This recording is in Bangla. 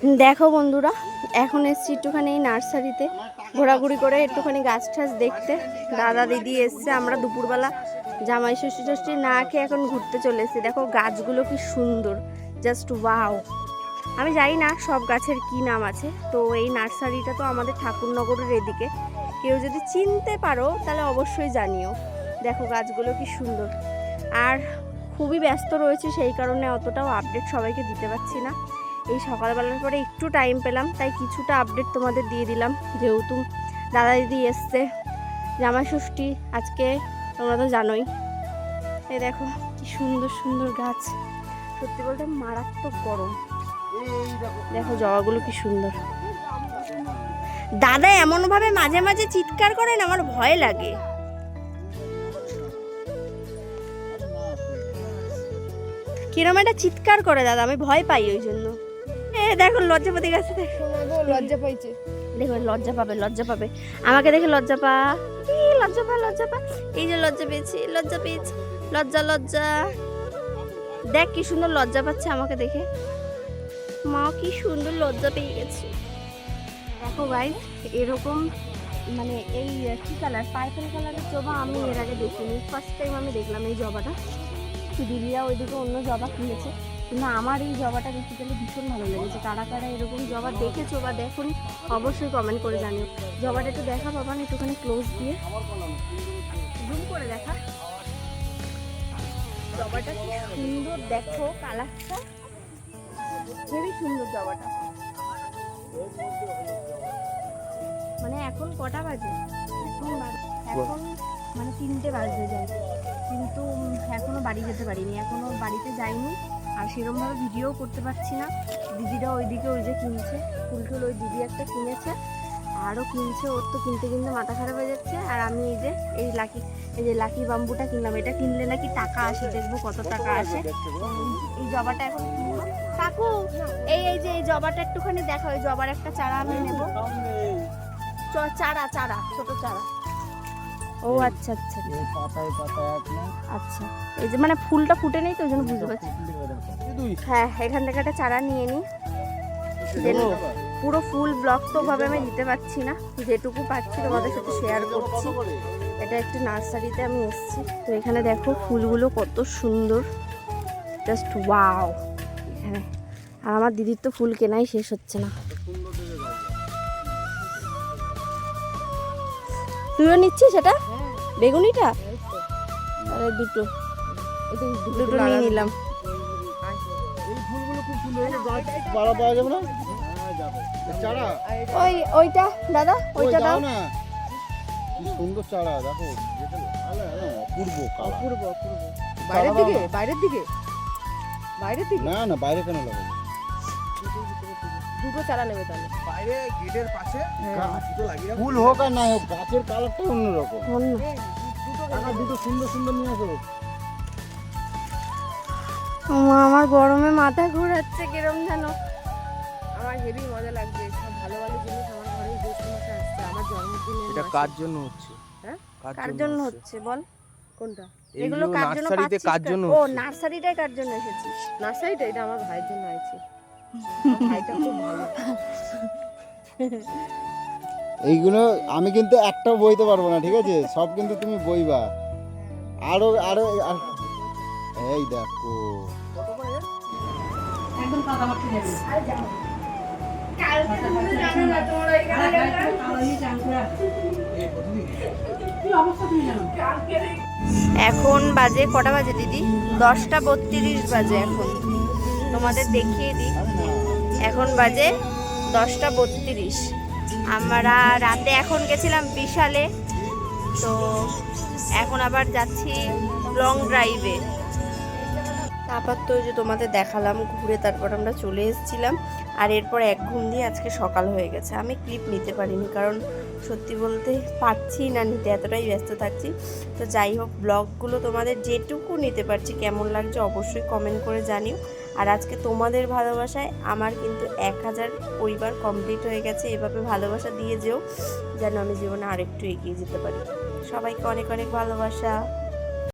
দেখো বন্ধুরা, এখন এসছি একটুখানি এই নার্সারিতে ঘোরাঘুরি করে একটুখানি গাছ টাছ দেখতে। দাদা দিদি এসছে, আমরা দুপুরবেলা জামাই ষষ্ঠী ষষ্ঠী না খেয়ে এখন ঘুরতে চলে এসেছি। দেখো গাছগুলো কি সুন্দর, জাস্ট ওয়াও। আমি জানি না সব গাছের কি নাম আছে। তো এই নার্সারিটা তো আমাদের ঠাকুরনগরের এদিকে, কেউ যদি চিনতে পারো তাহলে অবশ্যই জানিও। দেখো গাছগুলো কি সুন্দর। আর খুবই ব্যস্ত রয়েছে, সেই কারণে অতটাও আপডেট সবাইকে দিতে পারছি না। এই সকালবেলার পরে একটু টাইম পেলাম, তাই কিছুটা আপডেট তোমাদের দিয়ে দিলাম। যেহেতু দাদা দিদি এসছে, জামাই ষষ্ঠী আজকে, তোমরা তো জানোই। এই দেখো কি সুন্দর সুন্দর গাছ, সত্যি বলতে মারাত্মক গরম। দেখো জবাগুলো কি সুন্দর। দাদা এমনভাবে মাঝে মাঝে চিৎকার করেন, আমার ভয় লাগে। কিরম একটা চিৎকার করে দাদা, আমি ভয় পাই ওই জন্য। দেখো লজ্জাপতি গাছে লজ্জা পাইছে, দেখো লজ্জা পাবে, লজ্জা পাবে আমাকে দেখে। লজ্জা পা, লজ্জা পা, লজ্জা পা। এই যে লজ্জা পেয়েছি, লজ্জা পেয়েছি, লজ্জা লজ্জা। দেখ কি সুন্দর লজ্জা পাচ্ছে আমাকে দেখে। মা কি সুন্দর লজ্জা পেয়ে গেছে। দেখো গাইস, এরকম মানে এই কি কালার, পার্পল কালারের জবা আমি এর আগে দেখিনি, ফার্স্ট টাইম আমি দেখলাম এই জবাটা। দিদিরা ওইদিকে অন্য জবা কিনেছে, কিন্তু আমার এই জবাটা বেসিক্যালি ভীষণ ভালো লেগেছে। কারা কারা এরকম জবা দেখেছো বা দেখোনি অবশ্যই কমেন্ট করে জানিও। জবাটা একটু দেখা পাবা না, একটুখানি ক্লোজ দিয়ে জুম করে দেখা। জবাটা কি সুন্দর, দেখো কালারটা খুবই সুন্দর জবাটা। মানে এখন কটা বাজে? এখন মানে 3টে বাজতে যায়, কিন্তু এখনো বাড়ি যেতে পারিনি, এখনো বাড়িতে যাইনি। আর সেরকমভাবে ভিডিও করতে পারছি না। দিদিরা ওইদিকে ওই যে কিনছে ফুল টুল, ওই দিদি একটা কিনেছে, আরও কিনছে। ওর তো কিনতে কিনতে মাথা খারাপ হয়ে যাচ্ছে। আর আমি এই যে লাকি বাম্বুটা কিনলাম। এটা কিনলে নাকি টাকা আসে, দেখবো কত টাকা আসে। এই জবাটা এখন কিনবো। কাকু এই যে এই জবাটা একটুখানি দেখো, এই জবার একটা চারা আমি নেবো। চারা ছোট চারা। ও আচ্ছা আচ্ছা আচ্ছা, এই যে মানে ফুলটা ফুটে নেই তো ওই জন্য বুঝতে পারছি। হ্যাঁ, এখান থেকে একটা চারা নিয়ে নিই। পুরো ফুল ব্লগ তো ওভাবে আমি দিতে পারছি না, যেটুকু পাচ্ছি তোমাদের সাথে শেয়ার করছি। এটা একটু নার্সারিতে আমি এসেছি, তো এখানে দেখো ফুলগুলো কত সুন্দর, জাস্ট ওয়াও এখানে। আর আমার দিদির তো ফুল কেনাই শেষ হচ্ছে না। তুইও নিচ্ছিস সেটা, বেগুনিটা? আরে দুটো নিয়ে নিলাম। ওইটা দাদা, ওইটা দাও না। কি সুন্দর চারা, দেখো অপূর্ব। বাইরের দিকে না না, বাইরে কেন লাগাবো? দুটো চারা নেবে তাহলে বাইরে গেটের পাশে। ফুল হোক আর না হোক, গাছের কালারটা অন্যরকম। দুটো সুন্দর সুন্দর নিয়ে আসো। আমার গরমে মাথা ঘোরাচ্ছে কিরম যেন। আমার হেভি মজা লাগছে, সব ভালো ভালো জিনিস আমার ঘরে জ্যৈষ্ঠ মাসে আসছে। আমার জন্মদিনে এটা কার জন্য হচ্ছে? হ্যাঁ, কার জন্য হচ্ছে বল? কোনটা? এগুলো কার জন্য পাচ্ছিস? কার জন্য? ও নার্সারিটাই কার জন্য এসেছিস? নার্সারিটা এটা আমার ভাইয়ের জন্য আইছি। ভাইটা খুব ভালো। এইগুলো আমি কিন্তু একটাও বইতে পারবো না, ঠিক আছে? সব কিন্তু তুমি বইবা। আরো এই দেখো, একদম কাদা মাটি যাবে। এখন বাজে কটা বাজে দিদি? 10:32 বাজে এখন। তোমাদের দেখিয়ে দিই, এখন বাজে 10:32। আমরা রাতে এখন গেছিলাম বিশালে, তো এখন আবার যাচ্ছি লং ড্রাইভে। তারপর তো ওই যে তোমাদের দেখালাম ঘুরে, তারপর আমরা চলে এসেছিলাম। আর এরপর এক ঘুম দিয়ে আজকে সকাল হয়ে গেছে। আমি ক্লিপ নিতে পারিনি, কারণ সত্যি বলতে পারছি না নিতে, এতটাই ব্যস্ত থাকছি। তো যাই হোক, ব্লগগুলো তোমাদের যেটুকু নিতে পারছি কেমন লাগছে অবশ্যই কমেন্ট করে জানিও। আর আজকে তোমাদের ভালোবাসায় আমার কিন্তু 1000 পরিবার কমপ্লিট হয়ে গেছে। এভাবে ভালোবাসা দিয়ে যেও, যেন আমি জীবনে আরেকটু এগিয়ে যেতে পারি। সবাইকে অনেক অনেক ভালোবাসা।